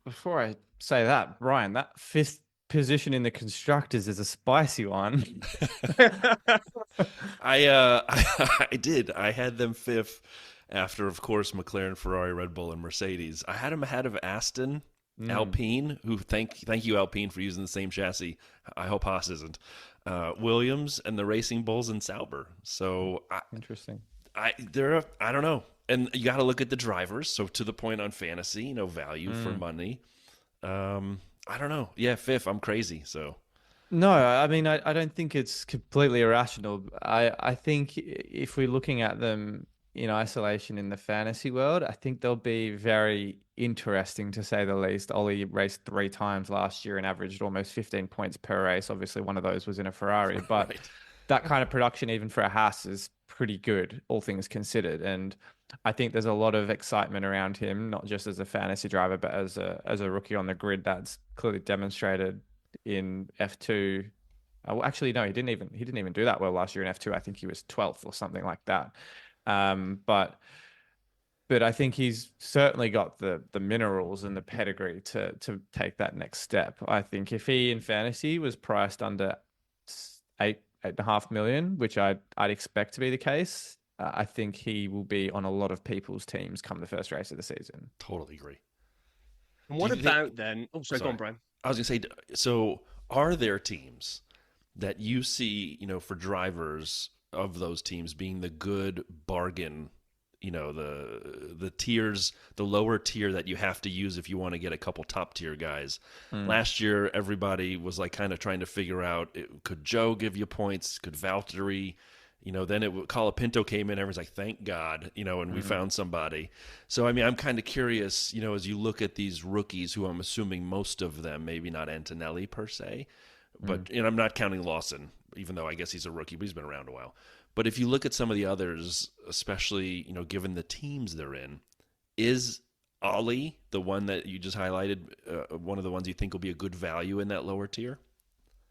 C: before I say that, Brian, that fifth position in the constructors is a spicy one.
A: I did. I had them fifth after, of course, McLaren, Ferrari, Red Bull, and Mercedes. I had them ahead of Aston, Alpine, who thank you, Alpine, for using the same chassis. I hope Haas isn't. Williams and the Racing Bulls and Sauber. So
C: interesting.
A: I don't know. And you got to look at the drivers. So to the point on fantasy, value for money. I don't know. Yeah, fifth. I'm crazy. So.
C: No, I mean, I don't think it's completely irrational. I think if we're looking at them in isolation in the fantasy world, I think they'll be very interesting, to say the least. Ollie raced 3 times last year and averaged almost 15 points per race. Obviously, one of those was in a Ferrari, but right. That kind of production, even for a Haas, is pretty good, all things considered. And I think there's a lot of excitement around him, not just as a fantasy driver, but as a rookie on the grid. That's clearly demonstrated in F2. Well, actually, no, he didn't even do that well last year in F2. I think he was 12th or something like that. But I think he's certainly got the minerals and the pedigree to take that next step. I think if he in fantasy was priced under 8.5 million, which I'd expect to be the case, I think he will be on a lot of people's teams come the first race of the season.
A: Totally agree.
B: And what about then? Oh, sorry, go on, Brian.
A: I was going to say, so are there teams that you see, for drivers of those teams being the good bargain, the tiers, the lower tier that you have to use if you want to get a couple top tier guys? Last year, everybody was like kind of trying to figure out, could Joe give you points? Could Valtteri? Then Colapinto came in. Everyone's like, thank God, and we found somebody. So, I mean, I'm kind of curious, as you look at these rookies who I'm assuming most of them, maybe not Antonelli per se, but I'm not counting Lawson, even though I guess he's a rookie, but he's been around a while. But if you look at some of the others, especially, given the teams they're in, is Ollie the one that you just highlighted, one of the ones you think will be a good value in that lower tier?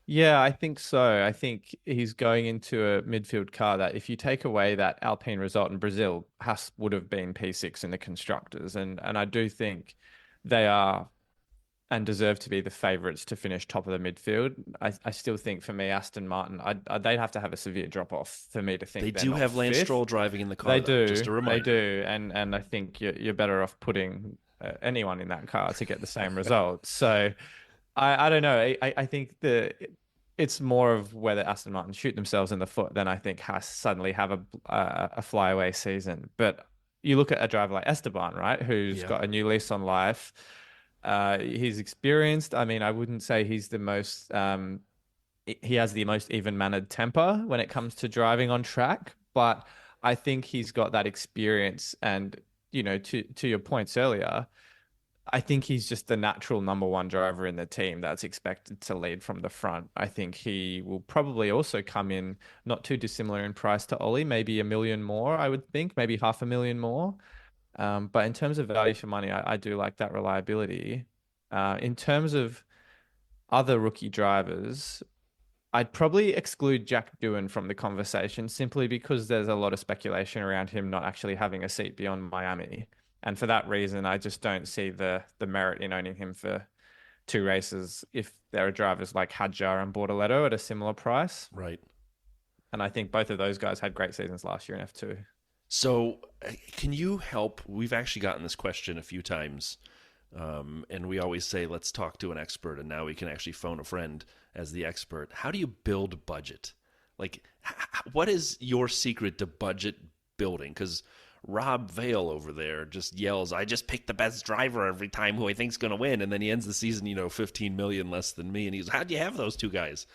C: Yeah, I think so. I think he's going into a midfield car that if you take away that Alpine result in Brazil, Haas would have been P6 in the constructors. And I do think they are and deserve to be the favourites to finish top of the midfield. I still think for me, Aston Martin, they'd have to have a severe drop off for me to
A: They
C: think they're
A: do
C: not
A: have Lance
C: fifth.
A: Stroll driving in the car,
C: They
A: though. Just
C: do,
A: a
C: they
A: reminder.
C: do, and I think you're better off putting anyone in that car to get the same result. So I don't know. I think it's more of whether Aston Martin shoot themselves in the foot than I think has suddenly have a flyaway season. But you look at a driver like Esteban, right, who's
A: Yeah.
C: got a new lease on life. He's experienced. I mean, I wouldn't say he's the most. He has the most even-mannered temper when it comes to driving on track, but I think he's got that experience. And to your points earlier, I think he's just the natural number one driver in the team that's expected to lead from the front. I think he will probably also come in not too dissimilar in price to Ollie, maybe 1 million more, I would think, maybe 500,000 more. But in terms of value for money, I do like that reliability. In terms of other rookie drivers, I'd probably exclude Jack Doohan from the conversation simply because there's a lot of speculation around him not actually having a seat beyond Miami. And for that reason, I just don't see the merit in owning him for two races if there are drivers like Hadjar and Bortoleto at a similar price.
A: Right.
C: And I think both of those guys had great seasons last year in F2.
A: So, can you help? We've actually gotten this question a few times, and we always say, let's talk to an expert, and now we can actually phone a friend as the expert. How do you build budget? Like, what is your secret to budget building? Because Rob Vale over there just yells, I just pick the best driver every time who I think's going to win. And then he ends the season, 15 million less than me. And he's, how'd you have those two guys?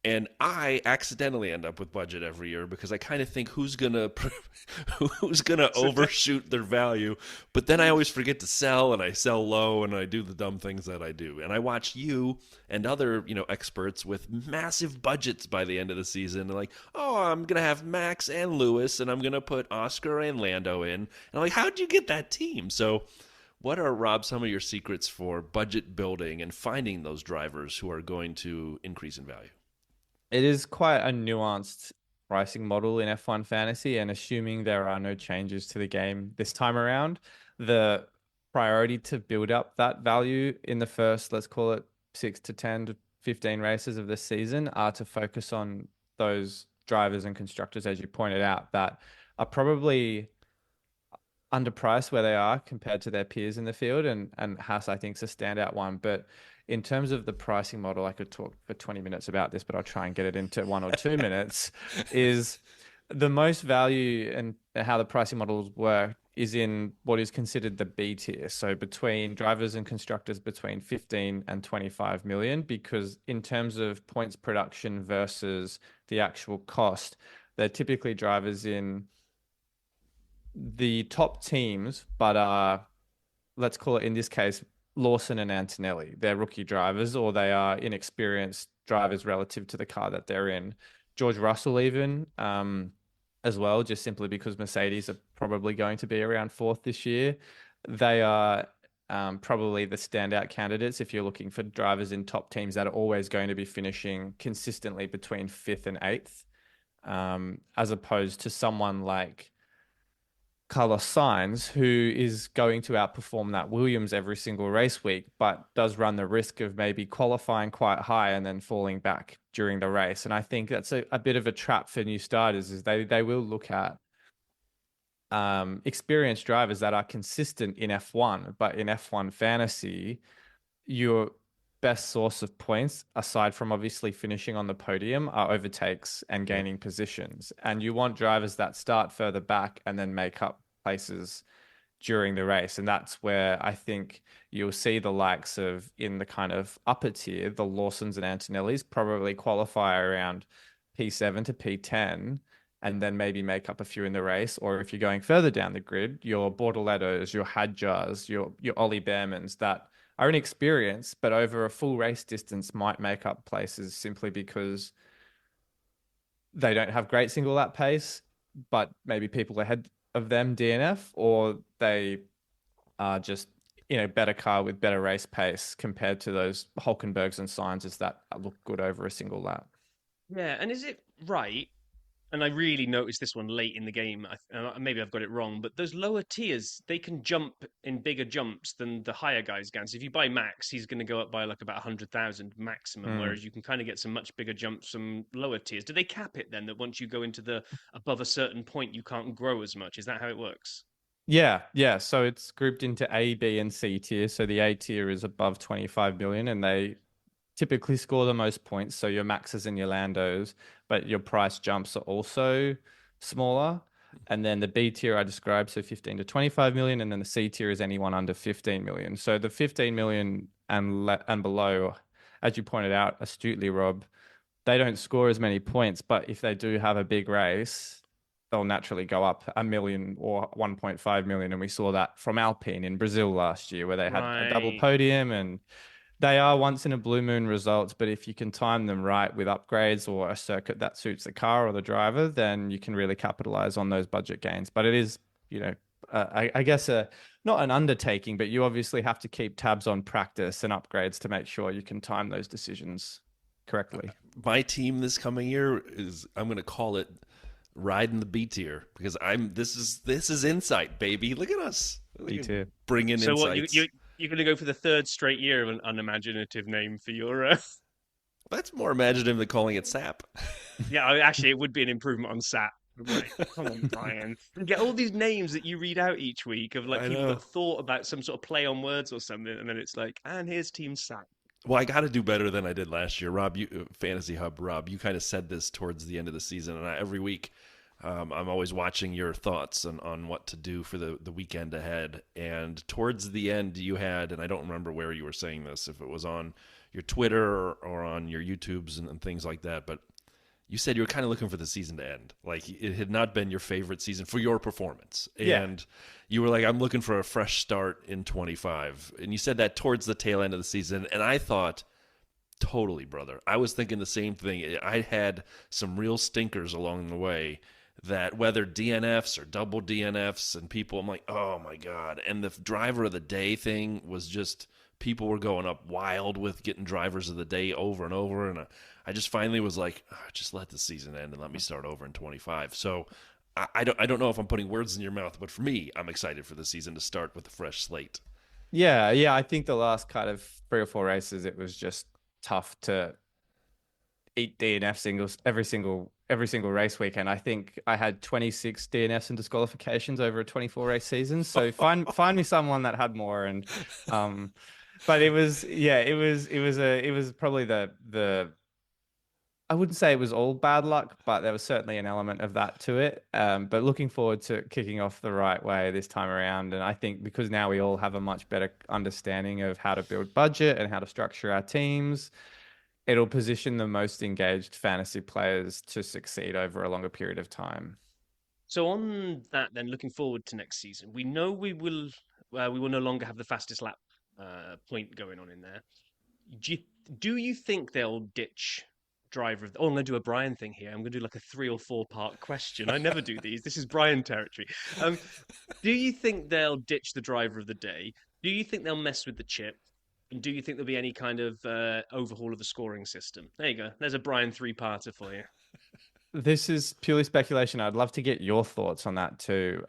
A: And I accidentally end up with budget every year because I kind of think who's gonna who's gonna overshoot their value, but then I always forget to sell and I sell low and I do the dumb things that I do. And I watch you and other experts with massive budgets by the end of the season. They're like, oh, I'm gonna have Max and Lewis and I'm gonna put Oscar and Lando in. And I'm like, how'd you get that team? So what are, Rob, some of your secrets for budget building and finding those drivers who are going to increase in value?
C: It is quite a nuanced pricing model in F1 Fantasy, and assuming there are no changes to the game this time around, the priority to build up that value in the first, let's call it 6 to 10 to 15 races of this season, are to focus on those drivers and constructors, as you pointed out, that are probably underpriced where they are compared to their peers in the field. And Haas, I think, is a standout one. But in terms of the pricing model, I could talk for 20 minutes about this, but I'll try and get it into 1 or 2 minutes. Is the most value and how the pricing models work is in what is considered the B tier. So between drivers and constructors between 15 and 25 million, because in terms of points production versus the actual cost, they're typically drivers in the top teams, but let's call it in this case Lawson and Antonelli. They're rookie drivers, or they are inexperienced drivers relative to the car that they're in. George Russell, even as well, just simply because Mercedes are probably going to be around fourth this year. They are probably the standout candidates if you're looking for drivers in top teams that are always going to be finishing consistently between fifth and eighth, as opposed to someone like Carlos Sainz, who is going to outperform that Williams every single race week, but does run the risk of maybe qualifying quite high and then falling back during the race. And I think that's a bit of a trap for new starters, is they will look at experienced drivers that are consistent in F1, but in F1 fantasy, your best source of points, aside from obviously finishing on the podium, are overtakes and
A: Yep.
C: gaining positions. And you want drivers that start further back and then make up places during the race. And that's where I think you'll see the likes of, in the kind of upper tier, the Lawsons and Antonellis probably qualify around P7 to P10 and then maybe make up a few in the race. Or if you're going further down the grid, your Bortoletos, your Hadjars, your Ollie Behrmans that are inexperienced, but over a full race distance might make up places simply because they don't have great single lap pace, but maybe people ahead of them DNF, or they are just better car with better race pace compared to those Hulkenbergs and Sainzes that look good over a single lap.
B: Yeah, and is it right? And I really noticed this one late in the game. Maybe I've got it wrong, but those lower tiers, they can jump in bigger jumps than the higher guys can. So if you buy Max, he's going to go up by like about 100,000 maximum,
C: Mm.
B: whereas you can kind of get some much bigger jumps from lower tiers. Do they cap it then that once you go into the above a certain point, you can't grow as much? Is that how it works?
C: Yeah. So it's grouped into A, B, and C tier. So the A tier is above 25 million, and they typically score the most points. So your Maxes and your Landos, but your price jumps are also smaller. And then the B tier I described, so 15 to 25 million, and then the C tier is anyone under 15 million. So the 15 million and below, as you pointed out astutely, Rob, they don't score as many points, but if they do have a big race, they'll naturally go up a million or 1.5 million. And we saw that from Alpine in Brazil last year, where they had a double
B: Right.
C: podium, and they are once in a blue moon results. But if you can time them right with upgrades or a circuit that suits the car or the driver, then you can really capitalize on those budget gains. But it is, I guess not an undertaking, but you obviously have to keep tabs on practice and upgrades to make sure you can time those decisions correctly.
A: My team this coming year is, I'm going to call it riding the B tier, because this is insight, baby. Look at us.
C: B tier.
A: Bring in
B: So what
A: insights.
B: you're going to go for the third straight year of an unimaginative name for your
A: That's more imaginative than calling it sap.
B: Yeah, actually, it would be an improvement on Sat. Right. Come on, Brian. You get all these names that you read out each week of like
A: I
B: people
A: know.
B: that thought about some sort of play on words or something, and then it's like, and here's Team Sat.
A: Well, I got to do better than I did last year, Rob. Fantasy Hub, Rob. You kind of said this towards the end of the season, and every week, I'm always watching your thoughts on what to do for the weekend ahead. And towards the end, you had, and I don't remember where you were saying this, if it was on your Twitter or on your YouTubes and things like that, but you said you were kind of looking for the season to end. Like, it had not been your favorite season for your performance.
C: Yeah.
A: And you were like, I'm looking for a fresh start in 25. And you said that towards the tail end of the season. And I thought, totally, brother. I was thinking the same thing. I had some real stinkers along the way, that whether DNFs or double DNFs, and people, I'm like, oh my God. And the driver of the day thing was just, people were going up wild with getting drivers of the day over and over. And I just finally was like, just let the season end and let me start over in 25. So I don't know if I'm putting words in your mouth, but for me, I'm excited for the season to start with a fresh slate.
C: Yeah. I think the last kind of 3 or 4 races, it was just tough to eat DNF singles every single race weekend. I think I had 26 DNFs and disqualifications over a 24 race season. So find me someone that had more. And but it was probably the I wouldn't say it was all bad luck, but there was certainly an element of that to it. But looking forward to kicking off the right way this time around. And I think because now we all have a much better understanding of how to build budget and how to structure our teams, it'll position the most engaged fantasy players to succeed over a longer period of time.
B: So on that, then looking forward to next season, we know we will no longer have the fastest lap point going on in there. Do you, do you think they'll ditch driver of? Oh, I'm going to do a Brian thing here. I'm going to do like a 3 or 4 part question. I never do these. This is Brian territory. Um, do you think they'll ditch the driver of the day? Do you think they'll mess with the chip? And do you think there'll be any kind of overhaul of the scoring system? There you go. There's a Brian 3-parter for you.
C: This is purely speculation. I'd love to get your thoughts on that too.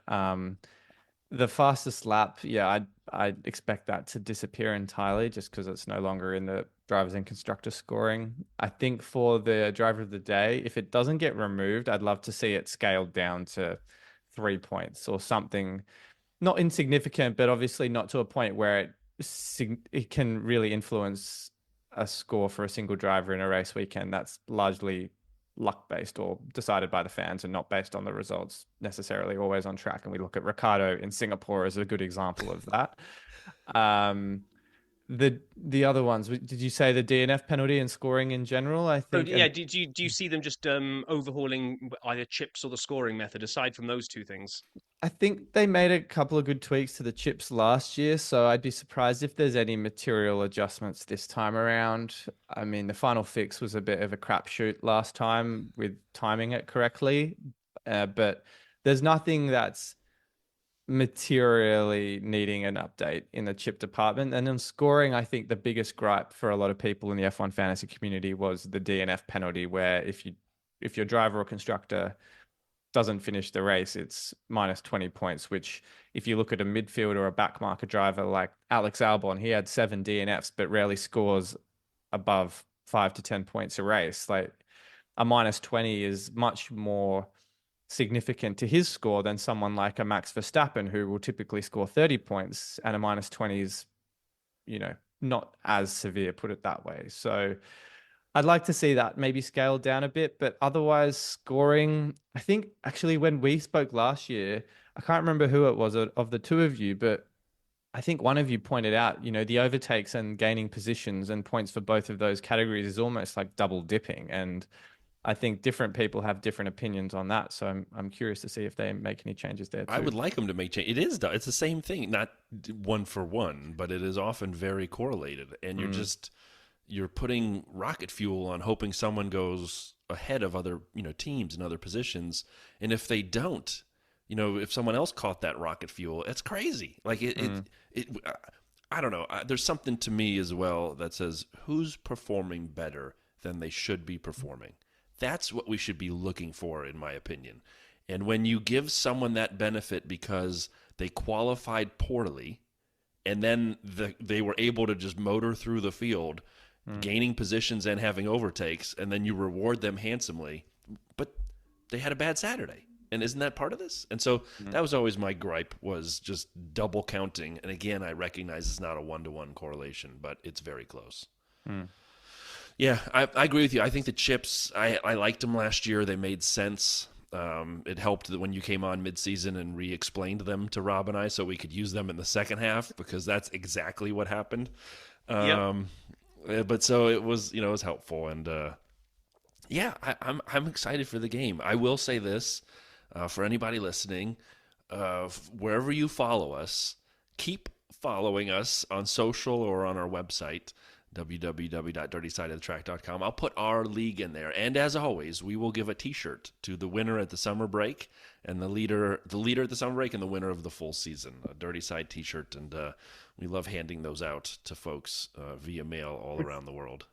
C: The fastest lap, yeah, I'd expect that to disappear entirely just because it's no longer in the drivers and constructor scoring. I think for the driver of the day, if it doesn't get removed, I'd love to see it scaled down to 3 points or something, not insignificant, but obviously not to a point where it can really influence a score for a single driver in a race weekend. That's largely luck based or decided by the fans and not based on the results necessarily always on track. And we look at Ricardo in Singapore as a good example of that. The other ones, did you say the DNF penalty and scoring in general? I
B: So
C: think,
B: yeah, do you see them just overhauling either chips or the scoring method aside from those two things?
C: I think they made a couple of good tweaks to the chips last year, so I'd be surprised if there's any material adjustments this time around. I mean, the final fix was a bit of a crapshoot last time with timing it correctly, but there's nothing that's materially needing an update in the chip department. And then scoring, I think the biggest gripe for a lot of people in the F1 fantasy community was the DNF penalty, where if your driver or constructor doesn't finish the race, it's minus 20 points, which if you look at a midfield or a backmarker driver like Alex Albon, he had 7 DNFs, but rarely scores above 5 to 10 points a race. Like a minus 20 is much more significant to his score than someone like a Max Verstappen, who will typically score 30 points, and a minus 20 is, not as severe, put it that way. So I'd like to see that maybe scaled down a bit, but otherwise scoring, I think actually when we spoke last year, I can't remember who it was of the two of you, but I think one of you pointed out, the overtakes and gaining positions and points for both of those categories is almost like double dipping. And I think different people have different opinions on that. So I'm curious to see if they make any changes there too.
A: I would like them to make change. It's the same thing, not one for one, but it is often very correlated. And you're putting rocket fuel on hoping someone goes ahead of other, teams and other positions. And if they don't, if someone else caught that rocket fuel, it's crazy. Like I don't know. There's something to me as well that says who's performing better than they should be performing. That's what we should be looking for, in my opinion. And when you give someone that benefit because they qualified poorly and then they were able to just motor through the field, gaining positions and having overtakes, and then you reward them handsomely, but they had a bad Saturday. And isn't that part of this? And so that was always my gripe, was just double counting. And again, I recognize it's not a one-to-one correlation, but it's very close. Yeah, I agree with you. I think the chips, I liked them last year. They made sense. It helped that when you came on mid-season and re-explained them to Rob and I so we could use them in the second half, because that's exactly what happened. But so it was, it was helpful. And I'm excited for the game. I will say this, for anybody listening, wherever you follow us, keep following us on social or on our website, www.dirtysideofthetrack.com. I'll put our league in there. And as always, we will give a t-shirt to the winner at the summer break, and the leader at the summer break, and the winner of the full season, a Dirty Side t-shirt. And we love handing those out to folks via mail all around the world.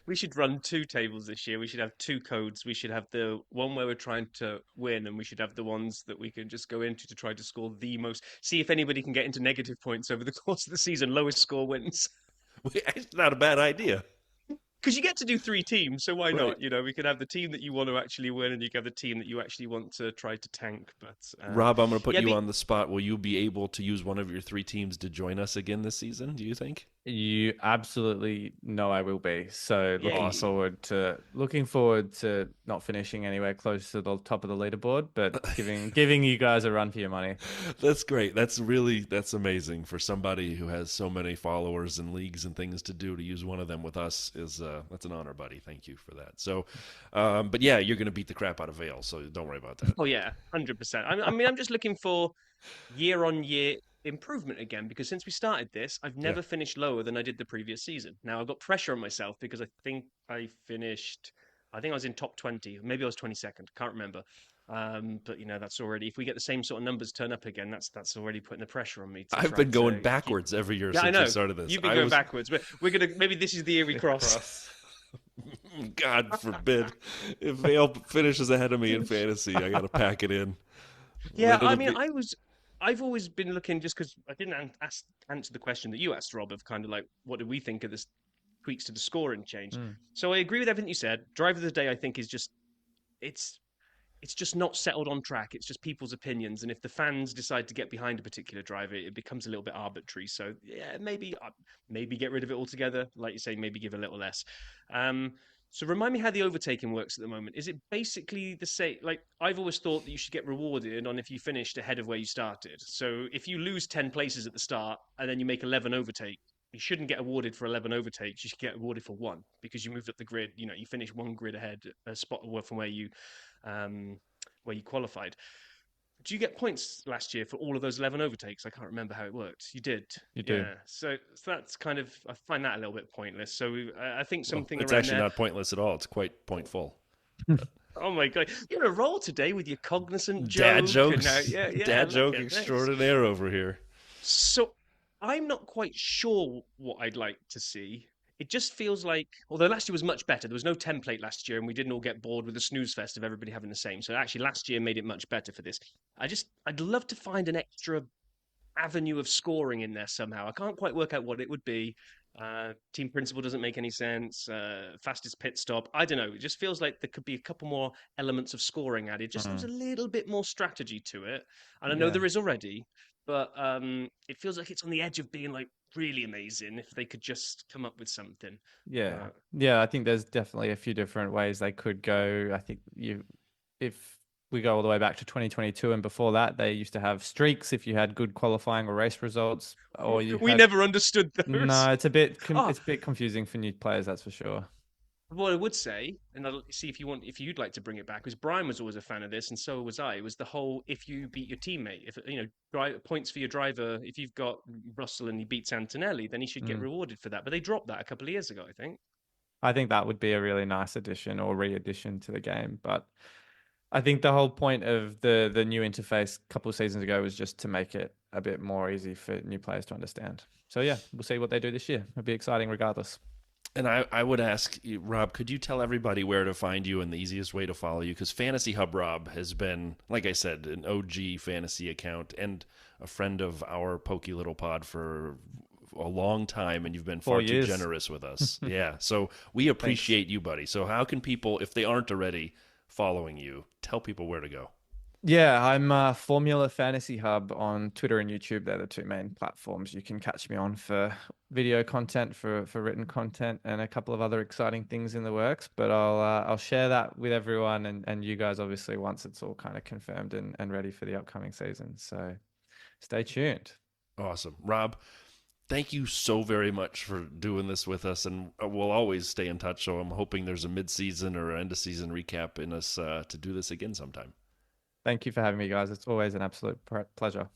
B: We should run 2 tables this year. We should have 2 codes. We should have the one where we're trying to win, and we should have the ones that we can just go into to try to score the most. See if anybody can get into negative points over the course of the season. Lowest score wins.
A: It's not a bad idea.
B: Because you get to do 3 teams, so why not? We could have the team that you want to actually win, and you can have the team that you actually want to try to tank. But
A: Rob, I'm going to put you on the spot. Will you be able to use one of your 3 teams to join us again this season, do you think?
C: You absolutely know I will be. So looking forward to not finishing anywhere close to the top of the leaderboard, but giving you guys a run for your money.
A: That's great. That's amazing for somebody who has so many followers and leagues and things to do. To use one of them with us is that's an honor, buddy. Thank you for that. So, but yeah, you're going to beat the crap out of Vale, so don't worry about that.
B: Oh yeah, 100%. I'm just looking for year-on-year improvement again, because since we started this, I've never finished lower than I did the previous season. Now I've got pressure on myself because I think I was in top 20, maybe I was 22nd, can't remember. But that's already, if we get the same sort of numbers turn up again, that's already putting the pressure on me.
A: I've been going backwards every year since we started this.
B: You've been going backwards. We're gonna, maybe this is the year we cross.
A: God forbid. If Vale finishes ahead of me in fantasy, I got to pack it in.
B: Yeah, I've always been looking, just because I didn't answer the question that you asked, Rob, of kind of like, what do we think of this tweaks to the scoring change? So I agree with everything you said. Driver of the day, I think, is just, it's just not settled on track. It's just people's opinions. And if the fans decide to get behind a particular driver, it becomes a little bit arbitrary. So yeah, maybe get rid of it altogether. Like you say, maybe give a little less. So remind me how the overtaking works at the moment. Is it basically the same? Like, I've always thought that you should get rewarded on if you finished ahead of where you started. So if you lose 10 places at the start and then you make 11 overtakes, you shouldn't get awarded for 11 overtakes. You should get awarded for 1 because you moved up the grid. You finished 1 grid ahead, a spot from where you qualified. Do you get points last year for all of those 11 overtakes? I can't remember how it worked. You did.
C: You do.
B: Yeah. So that's kind of, I find that a little bit pointless. So I think something
A: it's
B: around
A: actually
B: there...
A: not pointless at all. It's quite pointful.
B: Oh my god, you're on a roll today with your cognizant
A: Dad
B: joke. And
A: jokes.
B: yeah,
A: Dad
B: look
A: joke
B: at this.
A: extraordinaire over here.
B: So I'm not quite sure what I'd like to see. It just feels like, although last year was much better, there was no template last year, and we didn't all get bored with the snooze fest of everybody having the same. So actually, last year made it much better for this. I'd love to find an extra avenue of scoring in there somehow. I can't quite work out what it would be. Team principle doesn't make any sense. Fastest pit stop. I don't know. It just feels like there could be a couple more elements of scoring added. Just there's a little bit more strategy to it, and I know
C: Yeah.
B: there is already, but it feels like it's on the edge of being like really amazing if they could just come up with something.
C: Yeah. Yeah, I think there's definitely a few different ways they could go. I think if we go all the way back to 2022 and before that, they used to have streaks if you had good qualifying or race results, or
B: We never understood those.
C: No, it's a bit
B: Oh,
C: it's a bit confusing for new players, that's for sure.
B: what I would say, and I'll see if you'd like to bring it back, because Brian was always a fan of this, and so was I. It was the whole if you beat your teammate, if points for your driver. If you've got Russell and he beats Antonelli, then he should get rewarded for that. But they dropped that a couple of years ago, I think.
C: I think that would be a really nice addition or re-addition to the game. But I think the whole point of the new interface a couple of seasons ago was just to make it a bit more easy for new players to understand. So yeah, we'll see what they do this year. It'll be exciting regardless.
A: And I would ask you, Rob, could you tell everybody where to find you and the easiest way to follow you? Because Fantasy Hub Rob has been, like I said, an OG fantasy account and a friend of our Pokey Little Pod for a long time, and you've been far too generous with us. Yeah, so we appreciate you, buddy. So how can people, if they aren't already following you, tell people where to go?
C: Yeah, I'm Formula Fantasy Hub on Twitter and YouTube. They're the two main platforms you can catch me on for video content, for written content, and a couple of other exciting things in the works. But I'll share that with everyone and you guys, obviously, once it's all kind of confirmed and ready for the upcoming season. So stay tuned.
A: Awesome. Rob, thank you so very much for doing this with us, and we'll always stay in touch. So I'm hoping there's a mid-season or end-of-season recap in us to do this again sometime.
C: Thank you for having me, guys. It's always an absolute pleasure.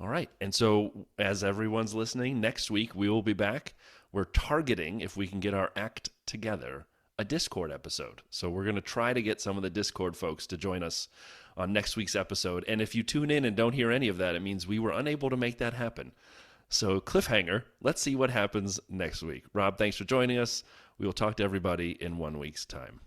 A: All right. And so as everyone's listening, next week we will be back. We're targeting, if we can get our act together, a Discord episode. So we're going to try to get some of the Discord folks to join us on next week's episode. And if you tune in and don't hear any of that, it means we were unable to make that happen. So cliffhanger, let's see what happens next week. Rob, thanks for joining us. We will talk to everybody in 1 week's time.